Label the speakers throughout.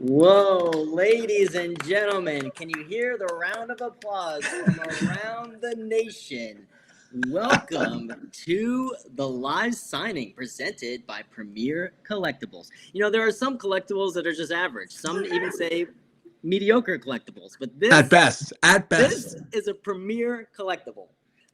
Speaker 1: Whoa, ladies and gentlemen, can you hear the round of applause from around the nation? Welcome to the live signing presented by Premier Collectibles. You know, there are some collectibles that are just average. Some even say mediocre collectibles, but
Speaker 2: At best.
Speaker 1: this is a Premier collectible.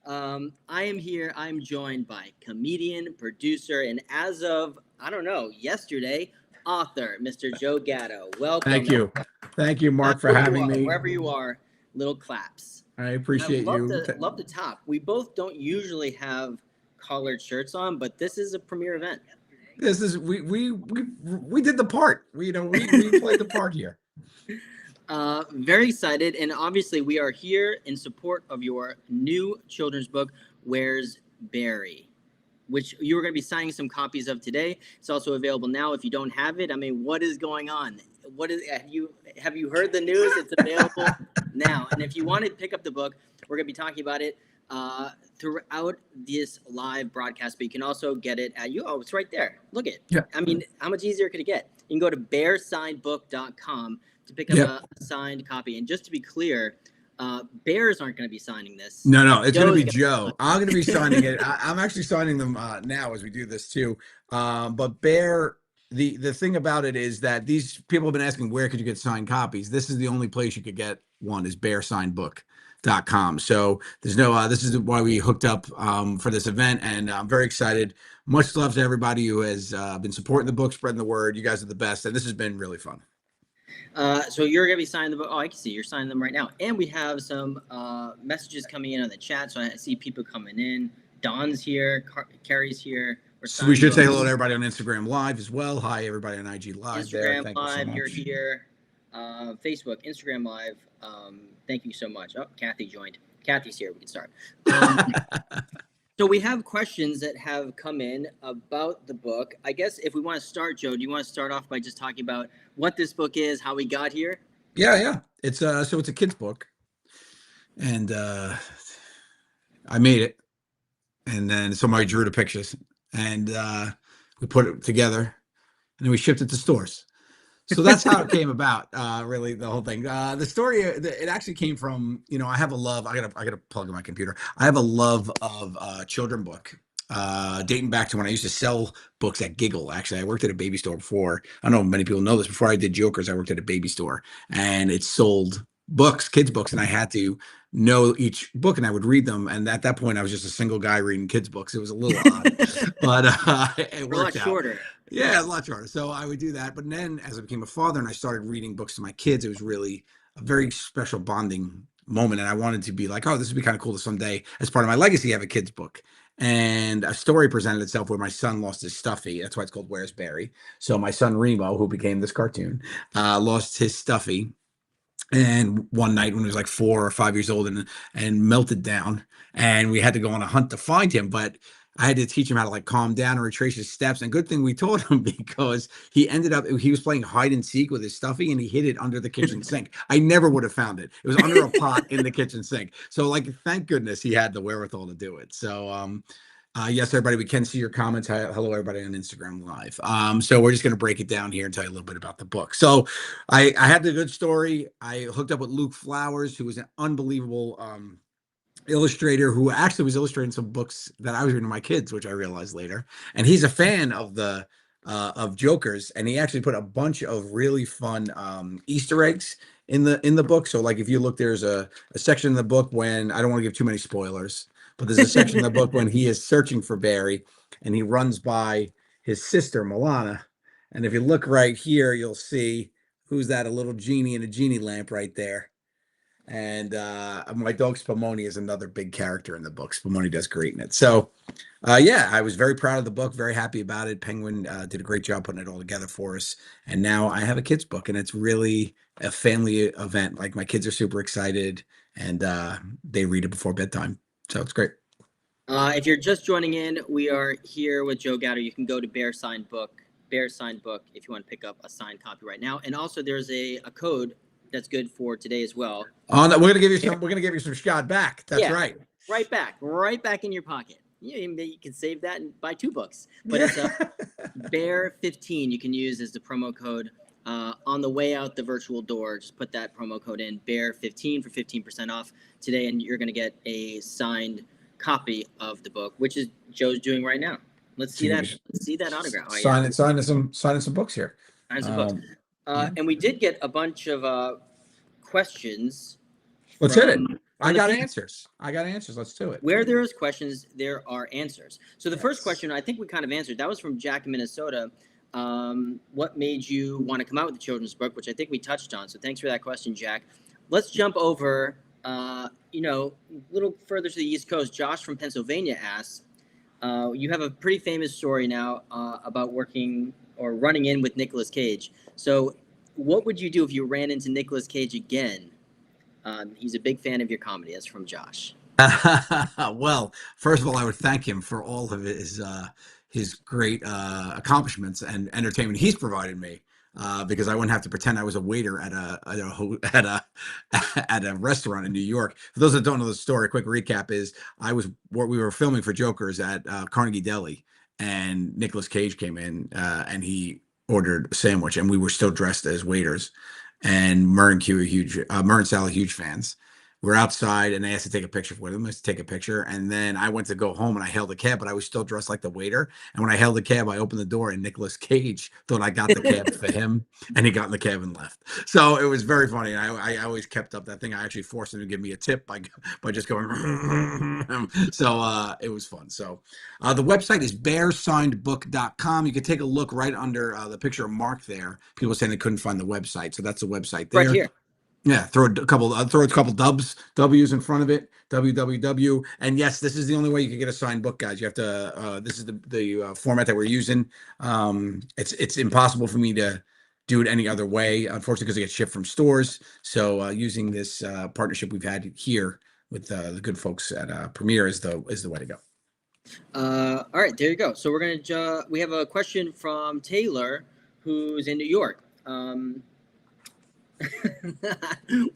Speaker 1: I am here. I'm joined by comedian, producer, and as of, I don't know, yesterday, author, Mr. Joe Gatto. Welcome.
Speaker 2: Thank you. Thank you, Mark, for having me.
Speaker 1: Wherever you are, little claps.
Speaker 2: I appreciate you.
Speaker 1: Love the top. We both don't usually have collared shirts on, but this is a premiere event.
Speaker 2: This is we did the part. We played the part here.
Speaker 1: Very excited, and obviously we are here in support of your new children's book, Where's Bearry, which you are going to be signing some copies of today. It's also available now. If you don't have it, I mean, what is going on? Have you heard the news? It's available now. And if you want to pick up the book, we're going to be talking about it throughout this live broadcast. But you can also get it at it's right there. Look it.
Speaker 2: Yeah.
Speaker 1: I mean, how much easier could it get? You can go to bearsignedbook.com to pick up a signed copy. And just to be clear, Bears aren't going to be signing this.
Speaker 2: No, it's going to be Joe. I'm going to be signing it. I'm actually signing them now as we do this too. But Bear, the thing about it is that these people have been asking, where could you get signed copies? This is the only place you could get one, is bearsignedbook.com. So there's no, this is why we hooked up for this event, and I'm very excited. Much love to everybody who has been supporting the book, spreading the word. You guys are the best, and this has been really fun.
Speaker 1: So you're going to be signing the book. Oh, I can see you're signing them right now. And we have some messages coming in on the chat. So I see people coming in. Don's here. Carrie's here.
Speaker 2: So we should say hello to everybody on Instagram Live as well. Hi, everybody on IG Live.
Speaker 1: Instagram Live, you're here. Facebook, Instagram Live. Thank you so much. Oh, Kathy joined. Kathy's here. We can start. So we have questions that have come in about the book. I guess if we want to start, Joe, do you want to start off by just talking about what this book is, how we got here?
Speaker 2: Yeah. It's so it's a kid's book, and I made it, and then somebody drew the pictures, and we put it together, and then we shipped it to stores. So that's how it came about, really, the whole thing. The story, it actually came from, I have a love. I gotta plug in my computer. I have a love of children book, dating back to when I used to sell books at Giggle. Actually, I worked at a baby store before. I don't know if many people know this. Before I did Jokers, I worked at a baby store, and it sold books, kids books, and I had to know each book, and I would read them. And at that point, I was just a single guy reading kids books. It was a little odd, but it worked out.
Speaker 1: Shorter.
Speaker 2: Yeah, a lot shorter. So I would do that. But then as I became a father and I started reading books to my kids, it was really a very special bonding moment. And I wanted to be like, oh, this would be kind of cool to someday, as part of my legacy, have a kid's book. And a story presented itself where my son lost his stuffy. That's why it's called Where's Bearry. So my son Remo, who became this cartoon, lost his stuffy. And one night when he was like 4 or 5 years old and melted down, and we had to go on a hunt to find him. But I had to teach him how to like calm down and retrace his steps. And good thing we taught him, because he was playing hide and seek with his stuffy, and he hid it under the kitchen sink. I never would have found it. It was under a pot in the kitchen sink. So like, thank goodness he had the wherewithal to do it. So, yes, everybody, we can see your comments. Hello, everybody on Instagram Live. So we're just going to break it down here and tell you a little bit about the book. So I had the good story. I hooked up with Luke Flowers, who was an unbelievable illustrator, who actually was illustrating some books that I was reading to my kids, which I realized later. And he's a fan of the of Jokers, and he actually put a bunch of really fun Easter eggs in the book. So like, if you look, there's a section in the book when, I don't want to give too many spoilers, but there's a section in the book when he is searching for Bearry, and he runs by his sister Milana. And if you look right here, you'll see, who's that? A little genie in a genie lamp right there. And my dog Spumoni is another big character in the book. Spumoni does great in it. So yeah, I was very proud of the book, very happy about it. Penguin did a great job putting it all together for us. And now I have a kids book, and it's really a family event. Like, my kids are super excited, and they read it before bedtime. So it's great.
Speaker 1: If you're just joining in, we are here with Joe Gatto. You can go to Bear Signed Book if you want to pick up a signed copy right now. And also there's a code that's good for today as well.
Speaker 2: We're gonna give you some shot back. That's right.
Speaker 1: Right back in your pocket. You can save that and buy 2 books. But it's Bear 15 you can use as the promo code On the way out the virtual door, just put that promo code in, BEAR15 for 15% off today, and you're going to get a signed copy of the book, which is Joe's doing right now. Let's see that. Let's see that autograph. Oh, yeah.
Speaker 2: Signing some books here.
Speaker 1: Sign some books. Yeah. And we did get a bunch of questions.
Speaker 2: Let's hit it. I got answers. Let's do it.
Speaker 1: Where there is questions, there are answers. So the first question, I think we kind of answered. That was from Jack in Minnesota. What made you want to come out with the children's book, which I think we touched on. So thanks for that question, Jack. Let's jump over, a little further to the East Coast. Josh from Pennsylvania asks, you have a pretty famous story now about working or running in with Nicolas Cage. So what would you do if you ran into Nicolas Cage again? He's a big fan of your comedy. That's from Josh.
Speaker 2: Well, first of all, I would thank him for all of his great accomplishments and entertainment he's provided me, because I wouldn't have to pretend I was a waiter at a restaurant in New York. For those that don't know the story, a quick recap is we were filming for Jokers at Carnegie Deli, and Nicolas Cage came in and he ordered a sandwich, and we were still dressed as waiters. And Murr and Sally, huge fans. We're outside, and they asked to take a picture with him. I asked to take a picture, and then I went to go home, and I hailed a cab, but I was still dressed like the waiter. And when I hailed the cab, I opened the door, and Nicolas Cage thought I got the cab for him, and he got in the cab and left. So it was very funny. I always kept up that thing. I actually forced him to give me a tip by just going. So it was fun. So the website is bearsignedbook.com. You can take a look right under the picture of Mark there. People saying they couldn't find the website, so that's the website there.
Speaker 1: Right here.
Speaker 2: Yeah, throw a couple W's in front of it, www. And yes, this is the only way you can get a signed book, guys. You have to. This is the format that we're using. It's impossible for me to do it any other way, unfortunately, because it gets shipped from stores. So using this partnership we've had here with the good folks at Premiere is the way to go.
Speaker 1: All right, there you go. So we're gonna we have a question from Taylor, who's in New York.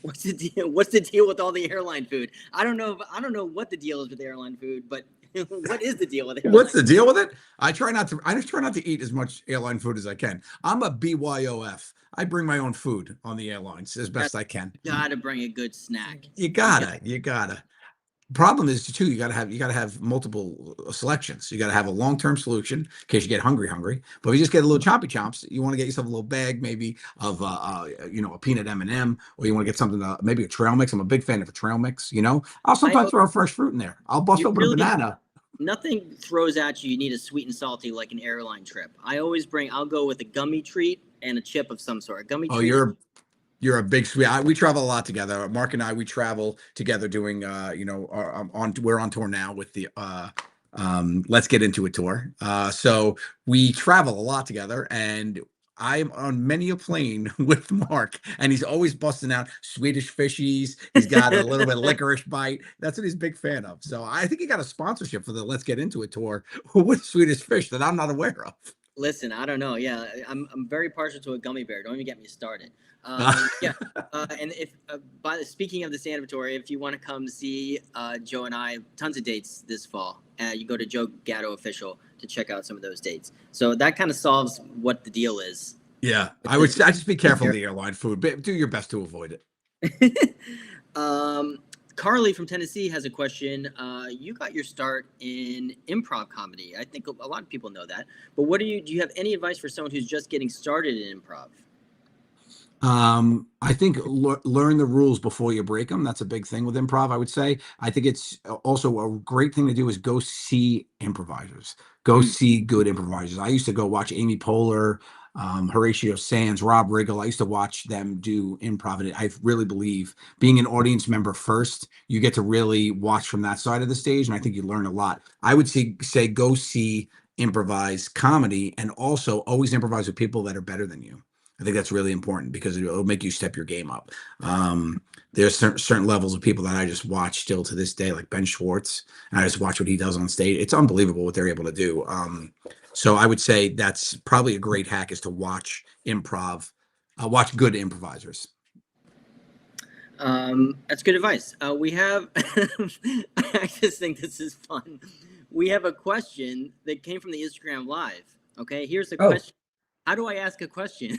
Speaker 1: What's the deal? What's the deal with all the airline food? I don't know what the deal is with airline food, but what is the deal with airline?
Speaker 2: What's the deal with it? I just try not to eat as much airline food as I can. I'm a BYOF. I bring my own food on the airlines as best I can.
Speaker 1: You gotta bring a good snack.
Speaker 2: You gotta. Problem is too, you gotta have multiple selections. You gotta have a long-term solution in case you get hungry. But if you just get a little choppy chomps, you want to get yourself a little bag maybe of a peanut M&M, or you want to get something maybe a trail mix. I'm a big fan of a trail mix. I'll sometimes throw a fresh fruit in there. I'll bust open a banana.
Speaker 1: Nothing throws at you. You need a sweet and salty like an airline trip. I'll go with a gummy treat and a chip of some sort. A gummy treat.
Speaker 2: You're a big sweet. We travel a lot together. Mark and I, we travel together doing, we're on tour now with the Let's Get Into It tour. So we travel a lot together, and I'm on many a plane with Mark, and he's always busting out Swedish fishies. He's got a little bit of licorice bite. That's what he's a big fan of. So I think he got a sponsorship for the Let's Get Into It tour with Swedish fish that I'm not aware of.
Speaker 1: Listen, I don't know. Yeah, I'm very partial to a gummy bear. Don't even get me started. Yeah, and if speaking of the Sandvatory, if you want to come see Joe and I, tons of dates this fall. You go to Joe Gatto Official to check out some of those dates. So that kind of solves what the deal is.
Speaker 2: Yeah, I just be careful of the airline food, but do your best to avoid it.
Speaker 1: Carly from Tennessee has a question. You got your start in improv comedy. I think a lot of people know that. But do you have any advice for someone who's just getting started in improv?
Speaker 2: I think learn the rules before you break them. That's a big thing with improv, I would say. I think it's also a great thing to do is go see improvisers. Go see good improvisers. I used to go watch Amy Poehler, Horatio Sands, Rob Riggle. I used to watch them do improv, and I really believe being an audience member first, you get to really watch from that side of the stage, and I think you learn a lot. I would say go see improvised comedy, and also always improvise with people that are better than you. I think that's really important because it'll make you step your game up. There's certain levels of people that I just watch still to this day, like Ben Schwartz, and I just watch what he does on stage. It's unbelievable what they're able to do. So I would say that's probably a great hack is to watch improv, watch good improvisers.
Speaker 1: That's good advice. We have, I just think this is fun. We have a question that came from the Instagram Live. Okay, here's the question. How do I ask a question?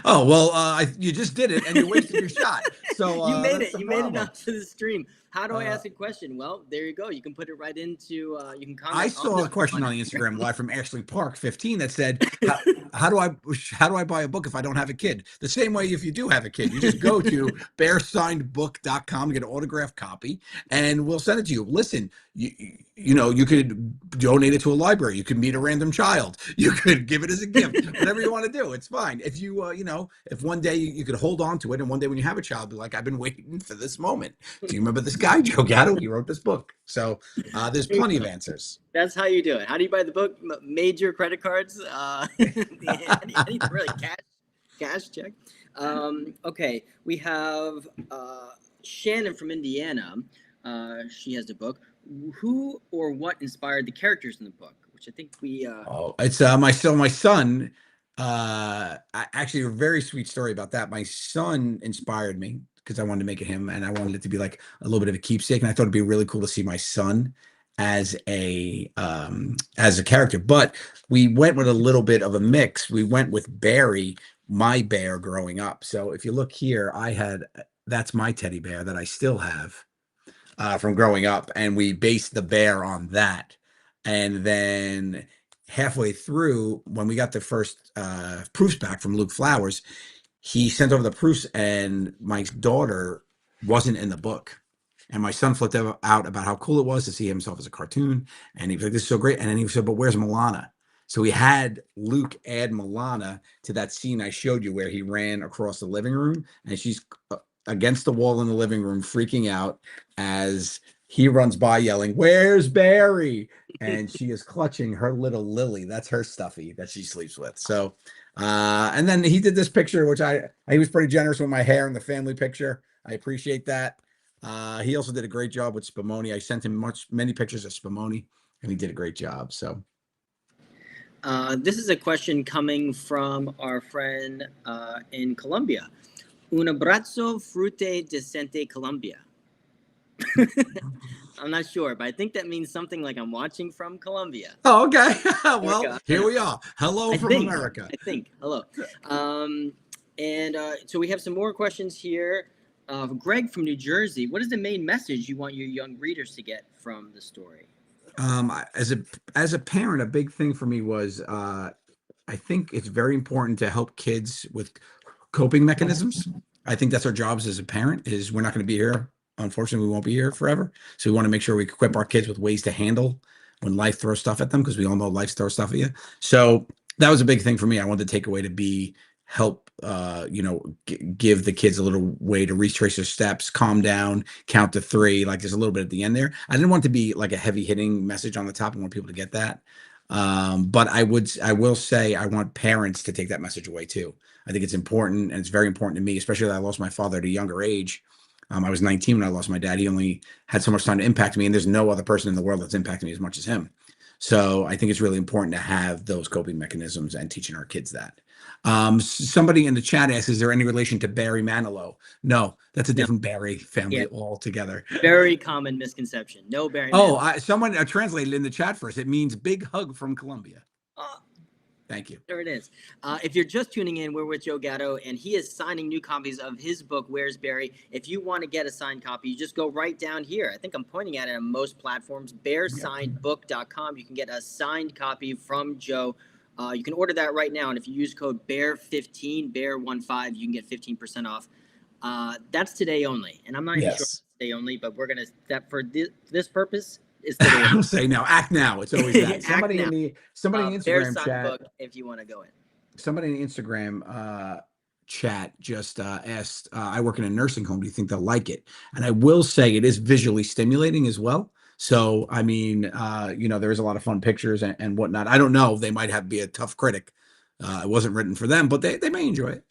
Speaker 2: Oh, well, you just did it and you wasted your shot. So
Speaker 1: You made
Speaker 2: that's
Speaker 1: it.
Speaker 2: the
Speaker 1: You made it
Speaker 2: problem.
Speaker 1: onto the stream. How do I
Speaker 2: Uh,
Speaker 1: ask a question? Well, there you go. You can put it right into. You can
Speaker 2: I
Speaker 1: comment on
Speaker 2: saw
Speaker 1: this
Speaker 2: a question
Speaker 1: on
Speaker 2: on the
Speaker 1: Instagram.
Speaker 2: Instagram live from Ashley Park 15 that said, how do I buy a book if I don't have a kid? The same way if you do have a kid, you just go to bearsignedbook.com, get an autographed copy, and we'll send it to you. Listen, you could donate it to a library, you could meet a random child, you could give it as a gift, whatever you want to do. It's fine. If if one day you could hold on to it, and one day when you have a child, be like, I've been waiting for this moment. Do you remember this guy, Joe Gatto? He wrote this book. So there's
Speaker 1: There you
Speaker 2: plenty of
Speaker 1: go.
Speaker 2: answers.
Speaker 1: That's how you do it. How do you buy the book? Major credit cards. Anything really? Cash check. Okay, we have Shannon from Indiana. She has the book. Who or what inspired the characters in the book? Which I think we.
Speaker 2: Oh, it's my son. Actually, a very sweet story about that. My son inspired me because I wanted to make it him, and I wanted it to be like a little bit of a keepsake. And I thought it'd be really cool to see my son as a character. But we went with a little bit of a mix. We went with Bearry, my bear growing up. So if you look here, that's my teddy bear that I still have from growing up, and we based the bear on that. And then halfway through, when we got the first proofs back from Luke Flowers, he sent over the proofs, and my daughter wasn't in the book. And my son flipped out about how cool it was to see himself as a cartoon. And he was like, this is so great. And then he said, but where's Milana? So we had Luke add Milana to that scene I showed you where he ran across the living room, and she's against the wall in the living room, freaking out as he runs by yelling, "Where's Bearry?" And she is clutching her little Lily. That's her stuffy that she sleeps with. So, and then he did this picture, which he was pretty generous with my hair in the family picture. I appreciate that. He also did a great job with Spumoni. I sent him many pictures of Spumoni, and he did a great job. So,
Speaker 1: This is a question coming from our friend in Colombia. Un abrazo frute decente Colombia. I'm not sure, but I think that means something like I'm watching from Colombia.
Speaker 2: oh, okay. Well,
Speaker 1: America.
Speaker 2: here we are. Hello
Speaker 1: I
Speaker 2: from
Speaker 1: think.
Speaker 2: America.
Speaker 1: I think. Hello. And so we have some more questions here. Greg from New Jersey. What is the main message you want your young readers to get from the story?
Speaker 2: As a parent, a big thing for me was I think it's very important to help kids with coping mechanisms. I think that's our jobs as a parent. Is we're not going to be here. Unfortunately, we won't be here forever. So we want to make sure we equip our kids with ways to handle when life throws stuff at them, because we all know life throws stuff at you. So that was a big thing for me. I wanted the takeaway to be help give the kids a little way to retrace their steps, calm down, count to three. Like there's a little bit at the end there. I didn't want it to be like a heavy hitting message on the top. I want people to get that. But I will say I want parents to take that message away too. I think it's important, and it's very important to me, especially that I lost my father at a younger age. I was 19 when I lost my dad. He only had so much time to impact me, and there's no other person in the world that's impacted me as much as him. So I think it's really important to have those coping mechanisms and teaching our kids that. Somebody in the chat asks, is there any relation to Barry Manilow? No, that's a
Speaker 1: No.
Speaker 2: different Barry family
Speaker 1: Yeah.
Speaker 2: altogether.
Speaker 1: Very common misconception. No Barry.
Speaker 2: Oh, someone translated in the chat for us. It means big hug from Colombia. Thank you.
Speaker 1: There it is. If you're just tuning in, we're with Joe Gatto, and he is signing new copies of his book, Where's Bearry? If you want to get a signed copy, you just go right down here. I think I'm pointing at it on most platforms, bearsignedbook.com. You can get a signed copy from Joe. You can order that right now, and if you use code BEAR15, BEAR15, you can get 15% off. That's today only, and I'm not even sure it's today only, but we're going to, that for this purpose, is today only.
Speaker 2: I'll say now, act now. It's always that. Somebody in the Instagram chat,
Speaker 1: book if you want to go in.
Speaker 2: Somebody in the Instagram chat just asked, I work in a nursing home. Do you think they'll like it? And I will say it is visually stimulating as well. So, I mean, there is a lot of fun pictures and whatnot. I don't know. They might be a tough critic. It wasn't written for them, but they may enjoy it.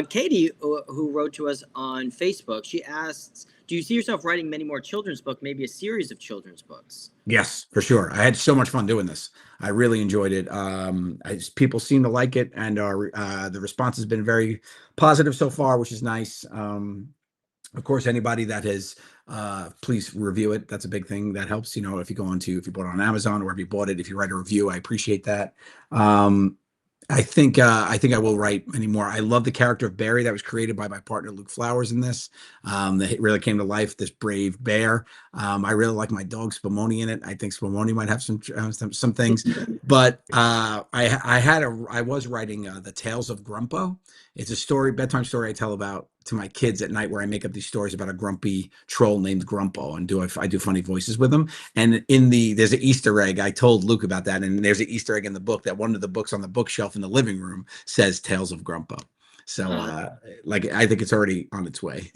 Speaker 1: Katie, who wrote to us on Facebook, she asks, do you see yourself writing many more children's books, maybe a series of children's books?
Speaker 2: Yes, for sure. I had so much fun doing this. I really enjoyed it. People seem to like it, and the response has been very positive so far, which is nice. Of course, anybody that has, please review it. That's a big thing that helps. If you bought it on Amazon or if you bought it, if you write a review, I appreciate that. I think I will write many more. I love the character of Bearry that was created by my partner Luke Flowers in this. That really came to life. This brave bear. I really like my dog Spumoni in it. I think Spumoni might have some things. But I was writing the Tales of Grumpo. It's a story, bedtime story I tell about to my kids at night, where I make up these stories about a grumpy troll named Grumpo, and I do funny voices with him. And there's an Easter egg. I told Luke about that, and there's an Easter egg in the book that one of the books on the bookshelf in the living room says Tales of Grumpo. So
Speaker 1: Uh,
Speaker 2: like I think it's already on its way.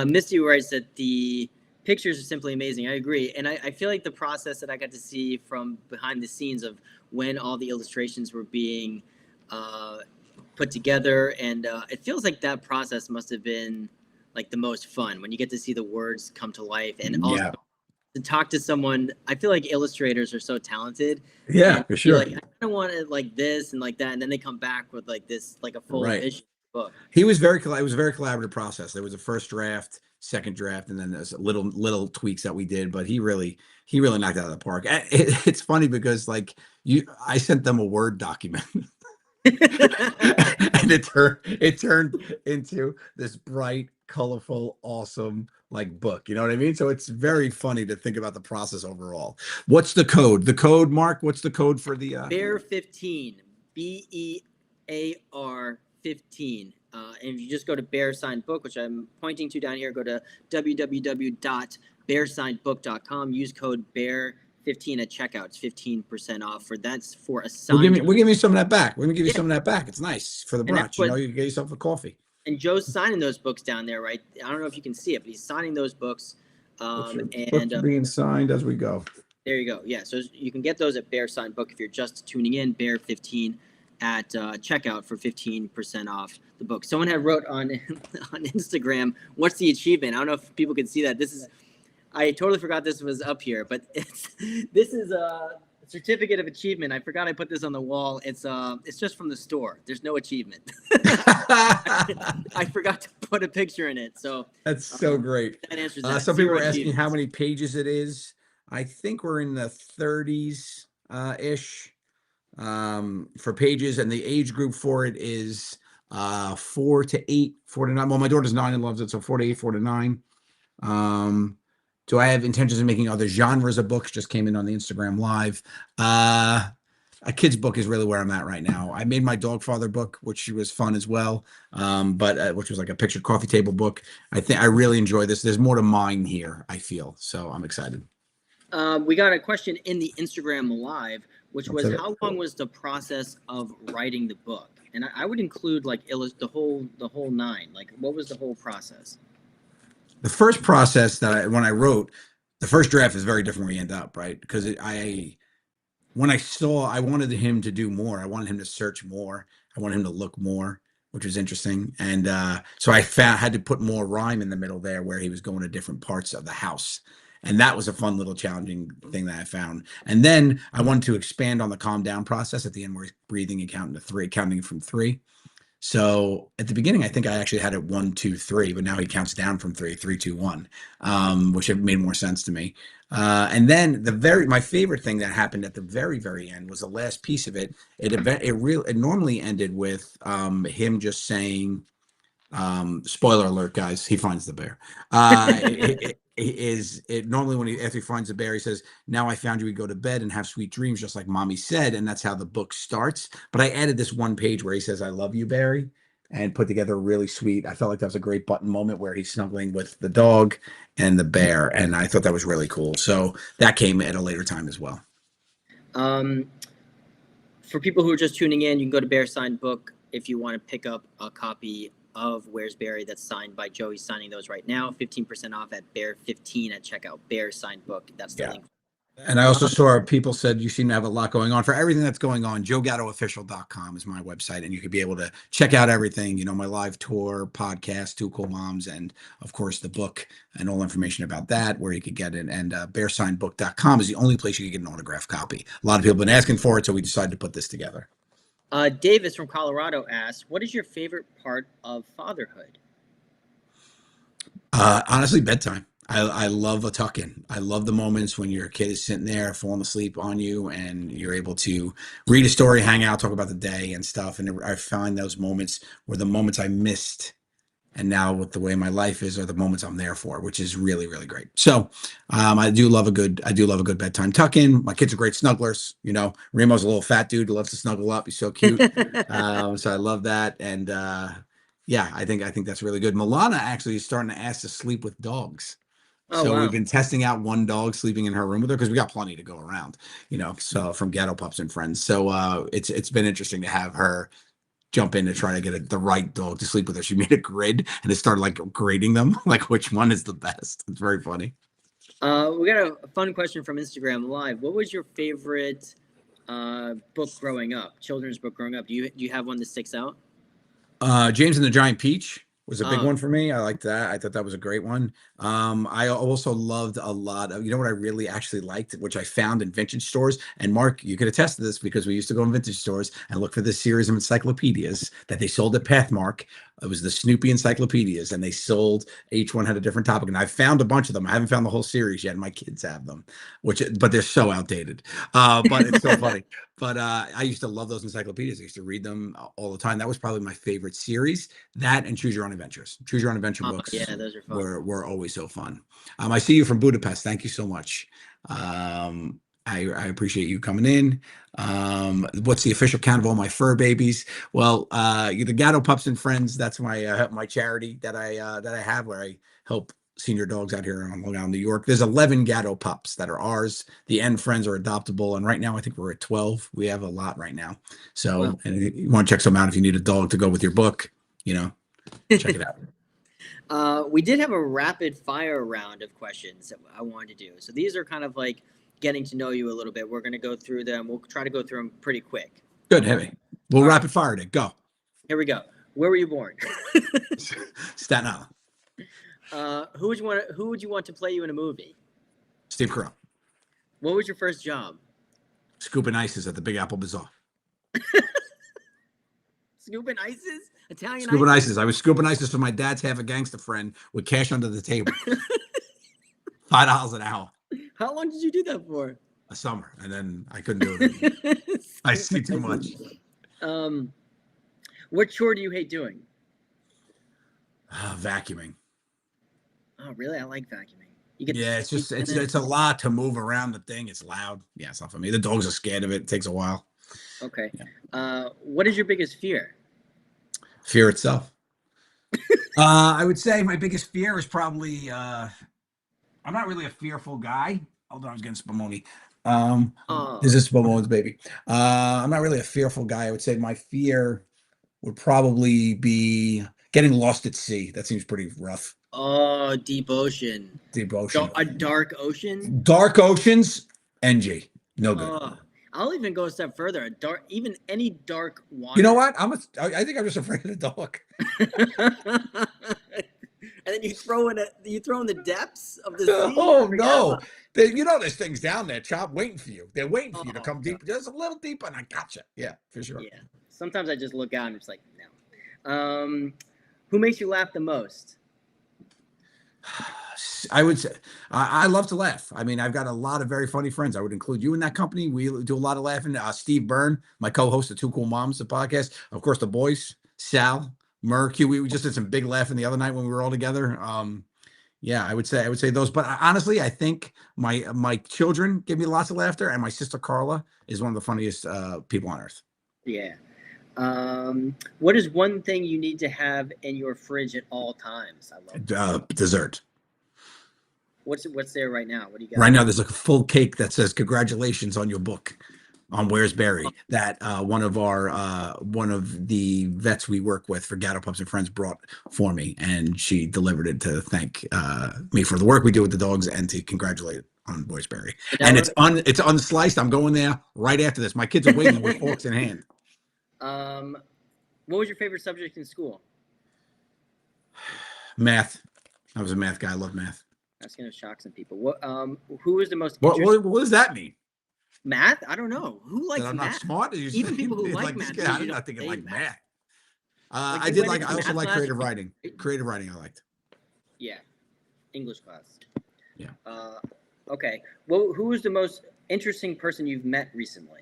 Speaker 1: Misty writes that the pictures are simply amazing. I agree, and I feel like the process that I got to see from behind the scenes of when all the illustrations were being uh, put together, and it feels like that process must have been like the most fun when you get to see the words come to life, and also
Speaker 2: Yeah.
Speaker 1: to talk to someone. I feel like illustrators are so talented,
Speaker 2: Yeah,
Speaker 1: and
Speaker 2: for
Speaker 1: be
Speaker 2: sure.
Speaker 1: like, I kind of want it like this and like that, and then they come back with like this, like a full
Speaker 2: Right.
Speaker 1: vision book.
Speaker 2: He was very it was a very collaborative process. There was a first draft, second draft, and then there's little tweaks that we did, but he really knocked it out of the park. It's funny because like I sent them a Word document and it turned into this bright, colorful, awesome like book. You know what I mean? So it's very funny to think about the process overall. What's the code? The code, Mark? What's the code for the
Speaker 1: Bear 15, Bear 15. And if you just go to Bear Signed Book, which I'm pointing to down here, go to www.bearsignedbook.com. Use code Bear 15 at checkout. It's 15% off. That's for a signed.
Speaker 2: we're giving you some of that back. We're gonna give you
Speaker 1: Yeah,
Speaker 2: some of that back. It's nice for the
Speaker 1: and that's
Speaker 2: brunch. You
Speaker 1: what.
Speaker 2: know, you get yourself a coffee.
Speaker 1: And Joe's signing those books down there, right? I don't know if you can see it, but he's signing those books.
Speaker 2: Books
Speaker 1: And
Speaker 2: are being signed as we go.
Speaker 1: There you go. Yeah, so you can get those at Bear Sign Book if you're just tuning in. Bear 15 at checkout for 15% off the book. Someone had wrote on on Instagram, "What's the achievement?" I don't know if people can see that. I totally forgot this was up here, but this is a certificate of achievement. I forgot I put this on the wall. It's just from the store. There's no achievement. I forgot to put a picture in it, so
Speaker 2: That's so great.
Speaker 1: that answers that.
Speaker 2: Some people
Speaker 1: Zero
Speaker 2: are asking how
Speaker 1: achievements.
Speaker 2: many pages it is. I think we're in the 30s ish for pages, and the age group for it is 4 to 8, 4 to 9. Well, my daughter's 9 and loves it, so 4 to 8, 4 to 9. Um, do I have intentions of making other genres of books? Just came in on the Instagram live. A kid's book is really where I'm at right now. I made my dog father book, which was fun as well, but which was like a pictured coffee table book. I think I really enjoy this. There's more to mine here, I feel, so I'm excited.
Speaker 1: We got a question in the Instagram live, which
Speaker 2: That's
Speaker 1: was
Speaker 2: it.
Speaker 1: how long was the process of writing the book? And I would include like the whole nine. Like, what was the whole process?
Speaker 2: The first process when I wrote, the first draft is very different where you end up, right? Because when I saw, I wanted him to do more. I wanted him to search more. I wanted him to look more, which was interesting. And so had to put more rhyme in the middle there where he was going to different parts of the house. And that was a fun little challenging thing that I found. And then I wanted to expand on the calm down process at the end where he's breathing and counting from three. So at the beginning, I think I actually had it 1, 2, 3, but now he counts down from three, 3, 2, 1, which have made more sense to me. And then my favorite thing that happened at the very end was the last piece of it. It normally ended with him just saying, spoiler alert, guys, he finds the bear. It normally after he finds the bear, he says, "Now I found you, we go to bed and have sweet dreams, just like mommy said," and that's how the book starts. But I added this one page where he says, "I love you, Barry," and put together a really sweet. I felt like that was a great button moment where he's snuggling with the dog and the bear, and I thought that was really cool. So that came at a later time as well.
Speaker 1: Um, for people who are just tuning in, you can go to Bear Signed Book if you want to pick up a copy of Where's Bearry that's signed by Joe. He's signing those right now. 15% off at Bear 15 at checkout. Bear Signed Book. That's the
Speaker 2: Yeah.
Speaker 1: link.
Speaker 2: And I also saw people said you seem to have a lot going on. For everything that's going on, joegattoofficial.com is my website, and you could be able to check out everything, my live tour, podcast, Two Cool Moms, and of course the book and all information about that, where you could get it. And bearsignedbook.com is the only place you can get an autographed copy. A lot of people have been asking for it, so we decided to put this together.
Speaker 1: Davis from Colorado asks, what is your favorite part of fatherhood?
Speaker 2: Honestly, bedtime. I love a tuck-in. I love the moments when your kid is sitting there falling asleep on you and you're able to read a story, hang out, talk about the day and stuff. And I find those moments were the moments I missed. And now with the way my life is are the moments I'm there for, which is really, really great. So I do love a good bedtime tuck-in. My kids are great snugglers. You know, Remo's a little fat dude who loves to snuggle up. He's so cute. So I love that. And yeah, I think that's really good. Milana actually is starting to ask to sleep with dogs.
Speaker 1: Oh
Speaker 2: So we've
Speaker 1: wow.
Speaker 2: been testing out one dog sleeping in her room with her because we got plenty to go around, you know, so from Gatto pups and friends. So it's been interesting to have her jump in to try to get the right dog to sleep with her. She made a grid and it started like grading them, like which one is the best. It's very funny.
Speaker 1: We got a fun question from Instagram Live. What was your favorite book growing up? Children's book growing up? Do you have one that sticks out?
Speaker 2: James and the Giant Peach was a big
Speaker 1: Oh,
Speaker 2: one for me. I liked that. I thought that was a great one. I also loved a lot of, you know what I really actually liked, which I found in vintage stores. And Mark, you could attest to this because we used to go in vintage stores and look for this series of encyclopedias that they sold at Pathmark. It was the Snoopy encyclopedias, and they sold, each one had a different topic. And I found a bunch of them. I haven't found the whole series yet. And my kids have them, but they're so outdated. But it's so funny. But I used to love those encyclopedias. I used to read them all the time. That was probably my favorite series. That and Choose Your Own Adventures. Choose Your Own Adventure
Speaker 1: oh
Speaker 2: books
Speaker 1: yeah, those are fun.
Speaker 2: were always so fun. I see you from Budapest. Thank you so much. I appreciate you coming in. What's the official count of all my fur babies? Well, the Gatto Pups and Friends. That's my charity that I have where I help senior dogs out here on Long Island, New York. There's 11 Gatto pups that are ours. The N friends are adoptable, and right now I think we're at 12. We have a lot right now.
Speaker 1: Well,
Speaker 2: So, and you want to check some out if you need a dog to go with your book, you know, check it out.
Speaker 1: we did have a rapid fire round of questions that I wanted to do. So these are kind of like getting to know you a little bit. We're going to go through them. We'll try to go through them pretty quick.
Speaker 2: Good, heavy. We'll
Speaker 1: All right,
Speaker 2: rapid fire it. Go.
Speaker 1: here we go. Where were you born?
Speaker 2: Staten Island.
Speaker 1: Who would you want to play you in a movie?
Speaker 2: Steve Carell.
Speaker 1: What was your first job?
Speaker 2: Scooping ices at the Big Apple Bazaar.
Speaker 1: Scooping ices? Italian
Speaker 2: Scooping
Speaker 1: ices?
Speaker 2: ices. I was scooping ices for my dad's half a gangster friend with cash under the table. $5 an hour.
Speaker 1: How long did you do that for?
Speaker 2: A summer, and then I couldn't do it anymore. I see too much.
Speaker 1: What chore do you hate doing?
Speaker 2: Vacuuming.
Speaker 1: Oh, really? I like vacuuming. You get
Speaker 2: Yeah, it's a lot to move around the thing. It's loud. Yeah, it's not for me. The dogs are scared of it. It takes a while.
Speaker 1: Okay.
Speaker 2: Yeah.
Speaker 1: What is your biggest fear?
Speaker 2: Fear itself. I would say my biggest fear is probably I'm not really a fearful guy. Hold on, I was getting spumoni. This
Speaker 1: Oh,
Speaker 2: is Spamone's baby. I'm not really a fearful guy. I would say my fear would probably be getting lost at sea. That seems pretty rough.
Speaker 1: oh, deep ocean.
Speaker 2: Deep ocean.
Speaker 1: A dark ocean?
Speaker 2: Dark oceans, NG. No good.
Speaker 1: Oh, I'll even go a step further. Even any dark water.
Speaker 2: You know what? I think I'm just afraid of the dark.
Speaker 1: And then you throw in the depths of the sea.
Speaker 2: Oh no. You know there's things down there, Chop, waiting for you. They're waiting for you to
Speaker 1: Oh,
Speaker 2: come deep, just a little deeper, and I gotcha. Yeah, for sure.
Speaker 1: yeah. Sometimes I just look out and it's like, no. Who makes you laugh the most?
Speaker 2: I would say I love to laugh. I mean, I've got a lot of very funny friends. I would include you in that company. We do a lot of laughing. Steve Byrne, my co-host of Two Cool Moms, the podcast. Of course, the boys, Sal, Merc. We just did some big laughing the other night when we were all together. Yeah, I would say those. But honestly, I think my children give me lots of laughter, and my sister Carla is one of the funniest people on earth.
Speaker 1: Yeah. What is one thing you need to have in your fridge at all times? I love
Speaker 2: Dessert.
Speaker 1: What's there right now? What do you got?
Speaker 2: Right now, there's like a full cake that says "Congratulations on your book" on Where's Bearry. That one of the vets we work with for Gatto Pups and Friends brought for me, and she delivered it to thank me for the work we do with the dogs and to congratulate on Where's Bearry. And it's unsliced. I'm going there right after this. My kids are waiting with forks in hand.
Speaker 1: What was your favorite subject in school?
Speaker 2: Math. I was a math guy. I love math.
Speaker 1: That's gonna shock some people. Who was the most
Speaker 2: What does that mean?
Speaker 1: math? I don't know. Who likes
Speaker 2: That I'm
Speaker 1: math?
Speaker 2: not smart?
Speaker 1: Even people who like math
Speaker 2: I did
Speaker 1: usually
Speaker 2: not
Speaker 1: don't
Speaker 2: think it
Speaker 1: say
Speaker 2: like
Speaker 1: math.
Speaker 2: math.
Speaker 1: Like,
Speaker 2: I
Speaker 1: you
Speaker 2: did
Speaker 1: went
Speaker 2: like.
Speaker 1: into
Speaker 2: I also
Speaker 1: math
Speaker 2: like
Speaker 1: class?
Speaker 2: creative writing. Creative writing, I liked.
Speaker 1: Yeah. English class.
Speaker 2: Yeah.
Speaker 1: Okay. Well, who is the most interesting person you've met recently?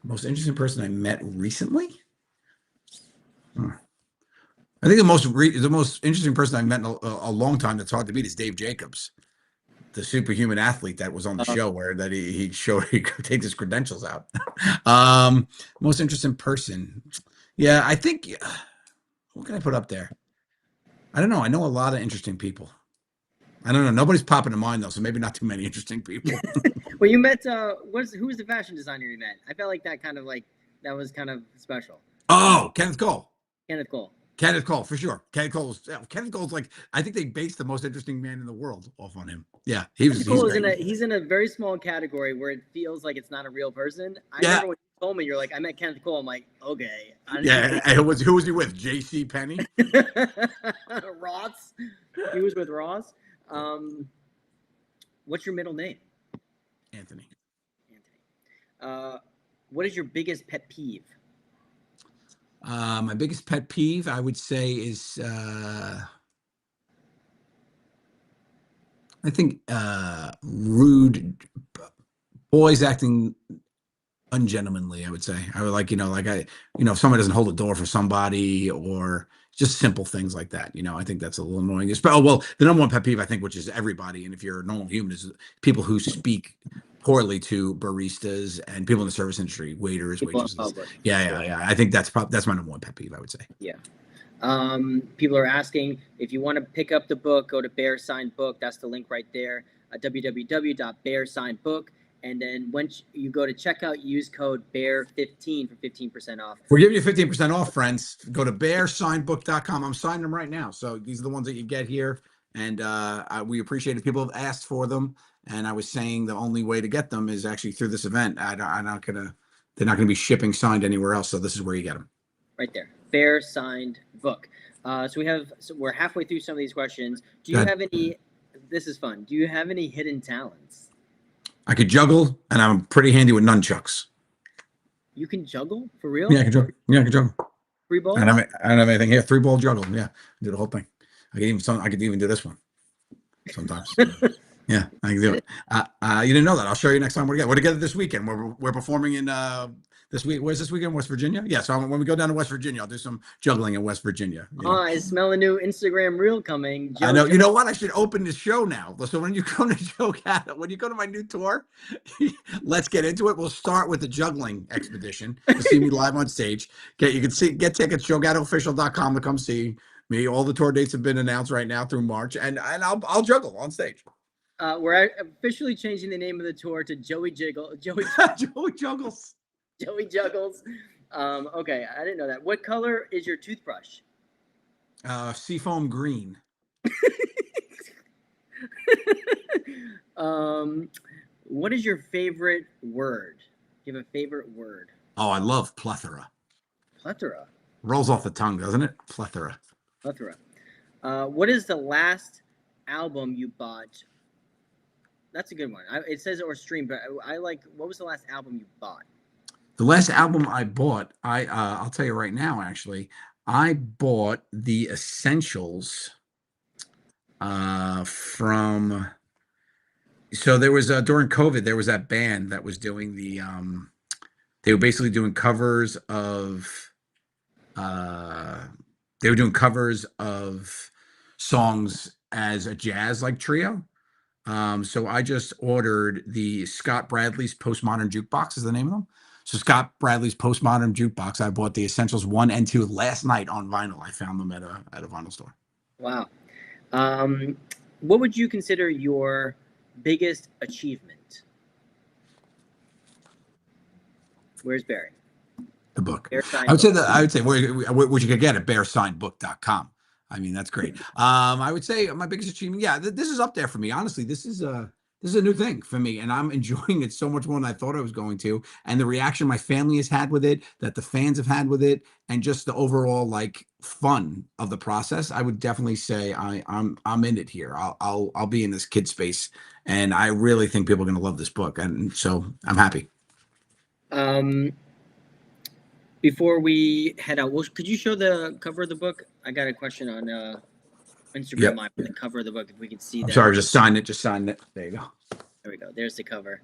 Speaker 2: Most interesting person I met recently? Huh. I think the most interesting person I met in a long time that's hard to beat is Dave Jacobs, the superhuman athlete that was on the show where that he showed he could take his credentials out. Most interesting person. Yeah, I think what can I put up there? I don't know. I know a lot of interesting people. I don't know. Nobody's popping to mind though, so maybe not too many interesting people.
Speaker 1: Well, you met who was the fashion designer you met? I felt like that was kind of special.
Speaker 2: Oh, Kenneth Cole.
Speaker 1: Kenneth Cole.
Speaker 2: Kenneth Cole, for sure. Kenneth Cole's like, I think they based the most interesting man in the world off on him. Yeah, he's great.
Speaker 1: He's in a very small category where it feels like it's not a real person. I
Speaker 2: Yeah.
Speaker 1: remember when you told me, you're like, I met Kenneth Cole. I'm like, okay.
Speaker 2: Yeah, who was he with? J.C. Penney?
Speaker 1: Ross. He was with Ross. What's your middle name?
Speaker 2: Anthony.
Speaker 1: What is your biggest pet peeve?
Speaker 2: My biggest pet peeve, I would say, is I think rude boys acting ungentlemanly. I would say I would like if someone doesn't hold the door for somebody or just simple things like that. I think that's a little annoying. Well, the number one pet peeve I think, which is everybody, and if you're a normal human, is people who speak poorly to baristas and people in the service industry, waiters, waitresses. Yeah. I think that's my number one pet peeve, I would say.
Speaker 1: Yeah. People are asking if you want to pick up the book, go to Bear Signed Book. That's the link right there. www.bearsignedbook. And then once you go to checkout, use code BEAR15 for 15% off.
Speaker 2: We're giving you 15% off, friends. Go to bearsignedbook.com. I'm signing them right now. So these are the ones that you get here. And we appreciate it. People have asked for them. And I was saying the only way to get them is actually through this event. They're not gonna be shipping signed anywhere else. So this is where you get them.
Speaker 1: Right there. Bear Signed Book. So we're halfway through some of these questions. Do you have any, this is fun. Do you have any hidden talents?
Speaker 2: I could juggle, and I'm pretty handy with nunchucks.
Speaker 1: You can juggle? For real?
Speaker 2: Yeah, I can juggle.
Speaker 1: 3 balls?
Speaker 2: I don't have anything here. 3-ball juggle. Yeah, do the whole thing. I could even do this one sometimes. Yeah, I can do it. You didn't know that. I'll show you next time we're together this weekend. We're performing in this week. Where's this weekend? West Virginia. Yeah. So when we go down to West Virginia, I'll do some juggling in West Virginia.
Speaker 1: I smell a new Instagram reel coming.
Speaker 2: I know. You know what? I should open the show now. So when you go to Gatto, when you go to my new tour, let's get into it. We'll start with the juggling expedition to see me live on stage. Get tickets, joegattoofficial.com to come see me. All the tour dates have been announced right now through March, and I'll juggle on stage.
Speaker 1: We're officially changing the name of the tour to Joey Juggles. Joey Juggles. Okay, I didn't know that. What color is your toothbrush?
Speaker 2: Seafoam green.
Speaker 1: What is your favorite word? Do you have a favorite word?
Speaker 2: Oh, I love plethora.
Speaker 1: Plethora.
Speaker 2: Rolls off the tongue, doesn't it? Plethora.
Speaker 1: What is the last album you bought? That's a good one. It says or stream, but I like. What was the last album you bought?
Speaker 2: The last album I bought, I'll tell you right now. Actually, I bought the Essentials from. So there was during COVID, there was that band that was doing the. They were basically doing covers of. They were doing covers of songs as a jazz trio. So I just ordered the Scott Bradley's Postmodern Jukebox is the name of them. So Scott Bradley's Postmodern Jukebox. I bought the Essentials 1 and 2 last night on vinyl. I found them at a vinyl store.
Speaker 1: Wow. What would you consider your biggest achievement? Where's Bearry?
Speaker 2: The book. I would say what you could get at bearsignedbook.com. I mean, that's great. I would say my biggest achievement. Yeah, this is up there for me. Honestly, this is a new thing for me, and I'm enjoying it so much more than I thought I was going to. And the reaction my family has had with it, that the fans have had with it, and just the overall fun of the process. I would definitely say I'm in it here. I'll be in this kid space, and I really think people are going to love this book, and so I'm happy.
Speaker 1: Before we head out, could you show the cover of the book? I got a question on Instagram
Speaker 2: Yep.
Speaker 1: Live on the cover of the book if we can see
Speaker 2: I'm
Speaker 1: that.
Speaker 2: sorry, just sign it. Just sign it. There you go.
Speaker 1: There we go. There's the cover.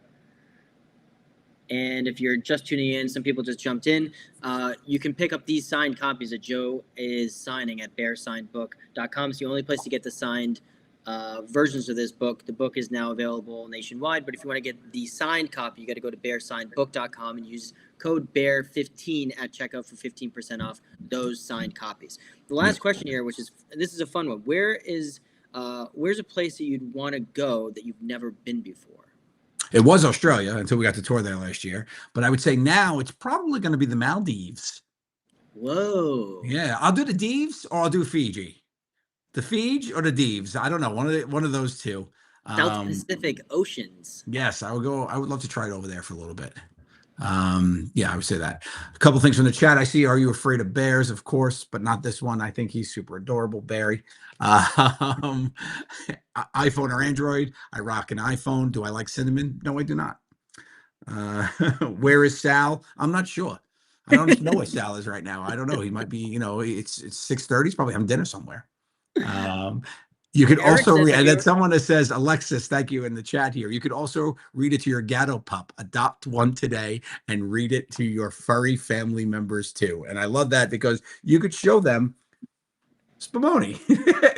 Speaker 1: And if you're just tuning in, some people just jumped in. You can pick up these signed copies that Joe is signing at bearsignedbook.com. It's the only place to get the signed versions of this book. The book is now available nationwide, but if you want to get the signed copy, you got to go to bearsignedbook.com and use code BEAR15 at checkout for 15% off those signed copies. The last question here, this is a fun one. Where's a place that you'd want to go that you've never been before?
Speaker 2: It was Australia until we got to tour there last year. But I would say now it's probably going to be the Maldives.
Speaker 1: Whoa.
Speaker 2: Yeah, I'll do the Deves or I'll do Fiji. The Fiji or the Deves. I don't know. One of those two.
Speaker 1: South Pacific Oceans.
Speaker 2: Yes, I would go. I would love to try it over there for a little bit. Yeah, I would say that. A couple things from the chat. I see. Are you afraid of bears? Of course, but not this one. I think he's super adorable, Bearry. iPhone or Android? I rock an iPhone. Do I like cinnamon? No, I do not. Where is Sal? I'm not sure. I don't even know where Sal is right now. I don't know. He might be. It's 6:30. He's probably having dinner somewhere. You could also read, and then someone that says, Alexis, thank you in the chat here. You could also read it to your Gatto pup. Adopt one today and read it to your furry family members too. And I love that because you could show them Spumoni,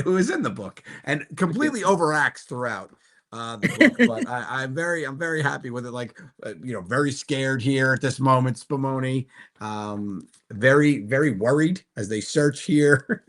Speaker 2: who is in the book and completely overacts throughout the book. But I'm very happy with it. Like, very scared here at this moment. Spumoni, very, very worried as they search here.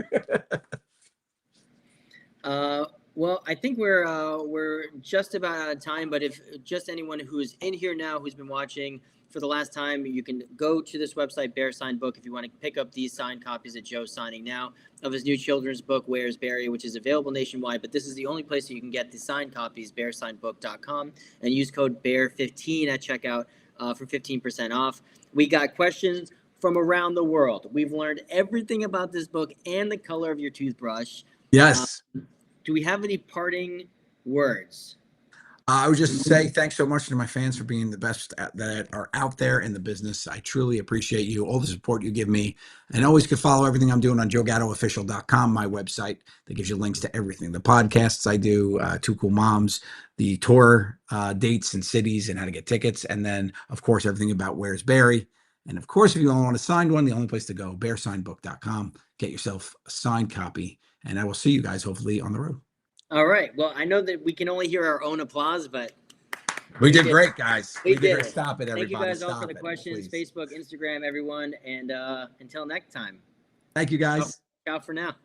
Speaker 1: Well, I think we're just about out of time, but if just anyone who's in here now, who's been watching for the last time, you can go to this website, Bear Signed Book, if you want to pick up these signed copies that Joe's signing now of his new children's book, Where's Bearry, which is available nationwide, but this is the only place that you can get the signed copies, bearsignedbook.com, and use code BEAR15 at checkout for 15% off. We got questions from around the world. We've learned everything about this book and the color of your toothbrush.
Speaker 2: Yes.
Speaker 1: Do we have any parting words?
Speaker 2: I would just say thanks so much to my fans for being the best that are out there in the business. I truly appreciate you, all the support you give me. And always can follow everything I'm doing on joegattoofficial.com, my website that gives you links to everything. The podcasts I do, Two Cool Moms, the tour dates and cities and how to get tickets. And then, of course, everything about Where's Bearry. And, of course, if you want a signed one, the only place to go, bearsignedbook.com. Get yourself a signed copy. And I will see you guys hopefully on the road.
Speaker 1: All right. Well, I know that we can only hear our own applause, but
Speaker 2: we did great, guys.
Speaker 1: We did.
Speaker 2: Stop it, everybody.
Speaker 1: Thank you guys all for the
Speaker 2: Stop
Speaker 1: questions.
Speaker 2: please.
Speaker 1: Facebook, Instagram, everyone. And until next time.
Speaker 2: Thank you, guys.
Speaker 1: Ciao for now.